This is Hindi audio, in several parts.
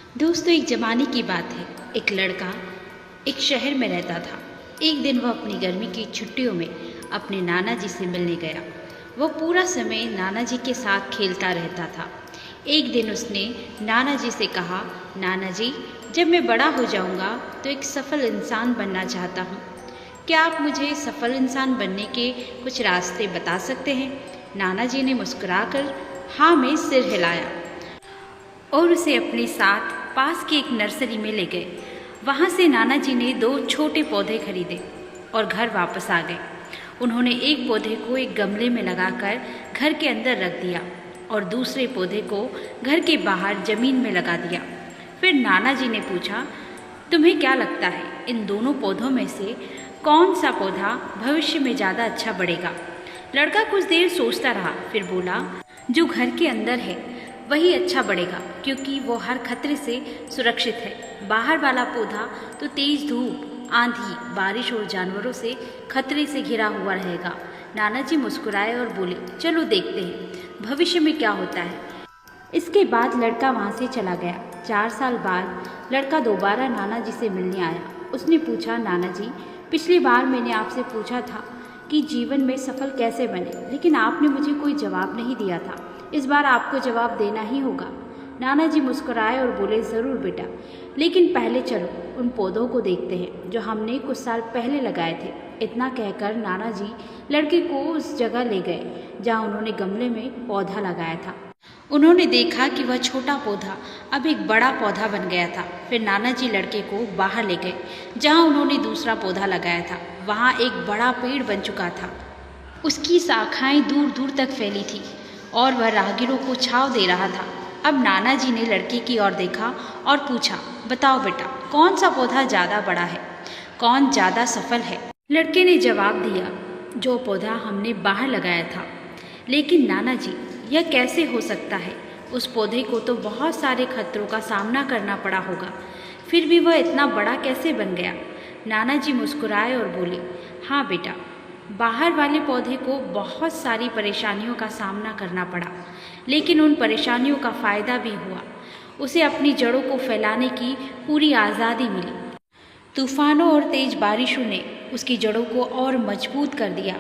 दोस्तों, एक ज़माने की बात है। एक लड़का एक शहर में रहता था। एक दिन वह अपनी गर्मी की छुट्टियों में अपने नाना जी से मिलने गया। वह पूरा समय नाना जी के साथ खेलता रहता था। एक दिन उसने नाना जी से कहा, नाना जी, जब मैं बड़ा हो जाऊंगा तो एक सफल इंसान बनना चाहता हूँ। क्या आप मुझे सफल इंसान बनने के कुछ रास्ते बता सकते हैं? नाना जी ने मुस्कुराकर हाँ में सिर हिलाया और उसे अपने साथ पास की एक नर्सरी में ले गए। वहाँ से नाना जी ने 2 छोटे पौधे खरीदे और घर वापस आ गए। उन्होंने एक पौधे को एक गमले में लगाकर घर के अंदर रख दिया और दूसरे पौधे को घर के बाहर जमीन में लगा दिया। फिर नाना जी ने पूछा, तुम्हें क्या लगता है इन दोनों पौधों में से कौन सा पौधा भविष्य में ज़्यादा अच्छा बढ़ेगा? लड़का कुछ देर सोचता रहा, फिर बोला, जो घर के अंदर है वही अच्छा बढ़ेगा, क्योंकि वो हर खतरे से सुरक्षित है। बाहर वाला पौधा तो तेज धूप, आंधी, बारिश और जानवरों से खतरे से घिरा हुआ रहेगा। नाना जी मुस्कुराए और बोले, चलो देखते हैं भविष्य में क्या होता है। इसके बाद लड़का वहाँ से चला गया। 4 साल बाद लड़का दोबारा नाना जी से मिलने आया। उसने पूछा, नाना जी, पिछली बार मैंने आपसे पूछा था कि जीवन में सफल कैसे बने, लेकिन आपने मुझे कोई जवाब नहीं दिया था। इस बार आपको जवाब देना ही होगा। नाना जी मुस्कुराए और बोले, ज़रूर बेटा, लेकिन पहले चलो उन पौधों को देखते हैं जो हमने कुछ साल पहले लगाए थे। इतना कहकर नाना जी लड़के को उस जगह ले गए जहाँ उन्होंने गमले में पौधा लगाया था। उन्होंने देखा कि वह छोटा पौधा अब एक बड़ा पौधा बन गया था। फिर नाना जी लड़के को बाहर ले गए जहाँ उन्होंने दूसरा पौधा लगाया था। वहाँ एक बड़ा पेड़ बन चुका था। उसकी शाखाएं दूर दूर तक फैली थी और वह राहगीरों को छांव दे रहा था। अब नाना जी ने लड़के की ओर देखा और पूछा, बताओ बेटा, कौन सा पौधा ज़्यादा बड़ा है, कौन ज़्यादा सफल है? लड़के ने जवाब दिया, जो पौधा हमने बाहर लगाया था। लेकिन नाना जी, यह कैसे हो सकता है? उस पौधे को तो बहुत सारे खतरों का सामना करना पड़ा होगा, फिर भी वह इतना बड़ा कैसे बन गया? नाना जी मुस्कुराए और बोले, हाँ बेटा, बाहर वाले पौधे को बहुत सारी परेशानियों का सामना करना पड़ा, लेकिन उन परेशानियों का फ़ायदा भी हुआ। उसे अपनी जड़ों को फैलाने की पूरी आज़ादी मिली। तूफानों और तेज बारिशों ने उसकी जड़ों को और मजबूत कर दिया।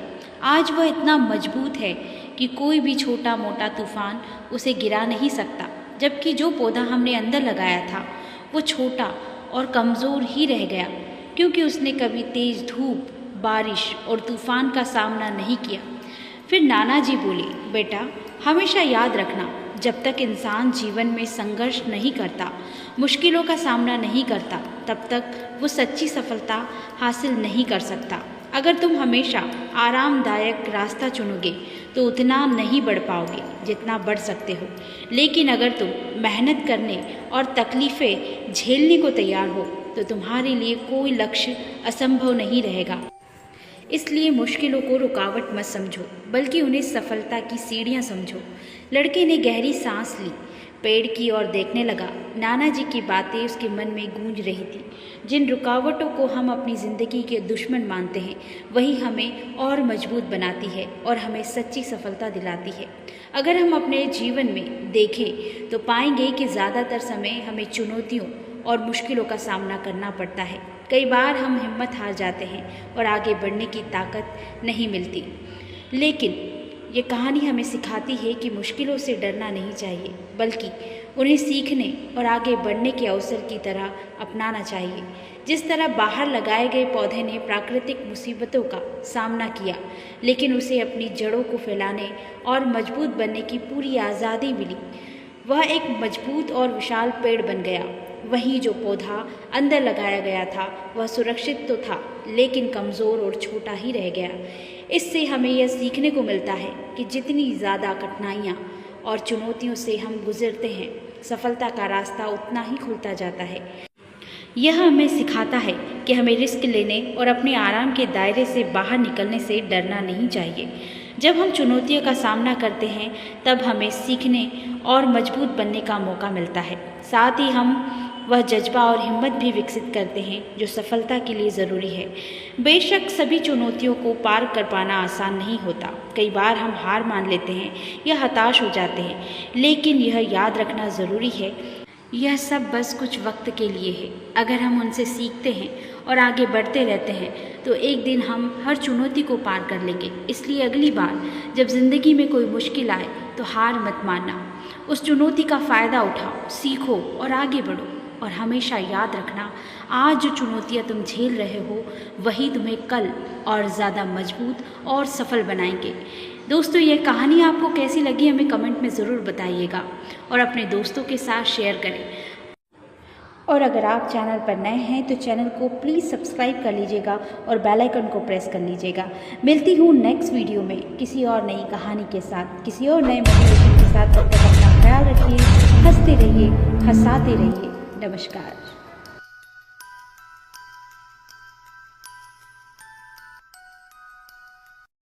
आज वह इतना मजबूत है कि कोई भी छोटा मोटा तूफान उसे गिरा नहीं सकता। जबकि जो पौधा हमने अंदर लगाया था वो छोटा और कमज़ोर ही रह गया, क्योंकि उसने कभी तेज़ धूप, बारिश और तूफान का सामना नहीं किया। फिर नाना जी बोले, बेटा, हमेशा याद रखना, जब तक इंसान जीवन में संघर्ष नहीं करता, मुश्किलों का सामना नहीं करता, तब तक वो सच्ची सफलता हासिल नहीं कर सकता। अगर तुम हमेशा आरामदायक रास्ता चुनोगे तो उतना नहीं बढ़ पाओगे जितना बढ़ सकते हो। लेकिन अगर तुम मेहनत करने और तकलीफ़ें झेलने को तैयार हो तो तुम्हारे लिए कोई लक्ष्य असंभव नहीं रहेगा। इसलिए मुश्किलों को रुकावट मत समझो, बल्कि उन्हें सफलता की सीढ़ियाँ समझो। लड़के ने गहरी सांस ली, पेड़ की ओर देखने लगा। नाना जी की बातें उसके मन में गूंज रही थी। जिन रुकावटों को हम अपनी ज़िंदगी के दुश्मन मानते हैं, वही हमें और मजबूत बनाती है और हमें सच्ची सफलता दिलाती है। अगर हम अपने जीवन में देखें तो पाएंगे कि ज़्यादातर समय हमें चुनौतियों और मुश्किलों का सामना करना पड़ता है। कई बार हम हिम्मत हार जाते हैं और आगे बढ़ने की ताकत नहीं मिलती। लेकिन ये कहानी हमें सिखाती है कि मुश्किलों से डरना नहीं चाहिए, बल्कि उन्हें सीखने और आगे बढ़ने के अवसर की तरह अपनाना चाहिए। जिस तरह बाहर लगाए गए पौधे ने प्राकृतिक मुसीबतों का सामना किया, लेकिन उसे अपनी जड़ों को फैलाने और मजबूत बनने की पूरी आज़ादी मिली, वह एक मजबूत और विशाल पेड़ बन गया। वहीं जो पौधा अंदर लगाया गया था वह सुरक्षित तो था, लेकिन कमज़ोर और छोटा ही रह गया। इससे हमें यह सीखने को मिलता है कि जितनी ज़्यादा कठिनाइयाँ और चुनौतियों से हम गुजरते हैं, सफलता का रास्ता उतना ही खुलता जाता है। यह हमें सिखाता है कि हमें रिस्क लेने और अपने आराम के दायरे से बाहर निकलने से डरना नहीं चाहिए। जब हम चुनौतियों का सामना करते हैं, तब हमें सीखने और मजबूत बनने का मौका मिलता है। साथ ही हम वह जज्बा और हिम्मत भी विकसित करते हैं जो सफलता के लिए ज़रूरी है। बेशक सभी चुनौतियों को पार कर पाना आसान नहीं होता। कई बार हम हार मान लेते हैं या हताश हो जाते हैं, लेकिन यह याद रखना ज़रूरी है यह सब बस कुछ वक्त के लिए है। अगर हम उनसे सीखते हैं और आगे बढ़ते रहते हैं तो एक दिन हम हर चुनौती को पार कर लेंगे। इसलिए अगली बार जब ज़िंदगी में कोई मुश्किल आए तो हार मत मानना, उस चुनौती का फ़ायदा उठाओ, सीखो और आगे बढ़ो। और हमेशा याद रखना, आज जो चुनौतियाँ तुम झेल रहे हो वही तुम्हें कल और ज़्यादा मजबूत और सफल बनाएंगे। दोस्तों, ये कहानी आपको कैसी लगी हमें कमेंट में ज़रूर बताइएगा और अपने दोस्तों के साथ शेयर करें। और अगर आप चैनल पर नए हैं तो चैनल को प्लीज़ सब्सक्राइब कर लीजिएगा और बेल आइकन को प्रेस कर लीजिएगा। मिलती हूँ नेक्स्ट वीडियो में किसी और नई कहानी के साथ, किसी और नए मोटिवेशन के साथ। तब तक अपना ख्याल रखिए, हंसते रहिए, हंसाते रहिए। नमस्कार।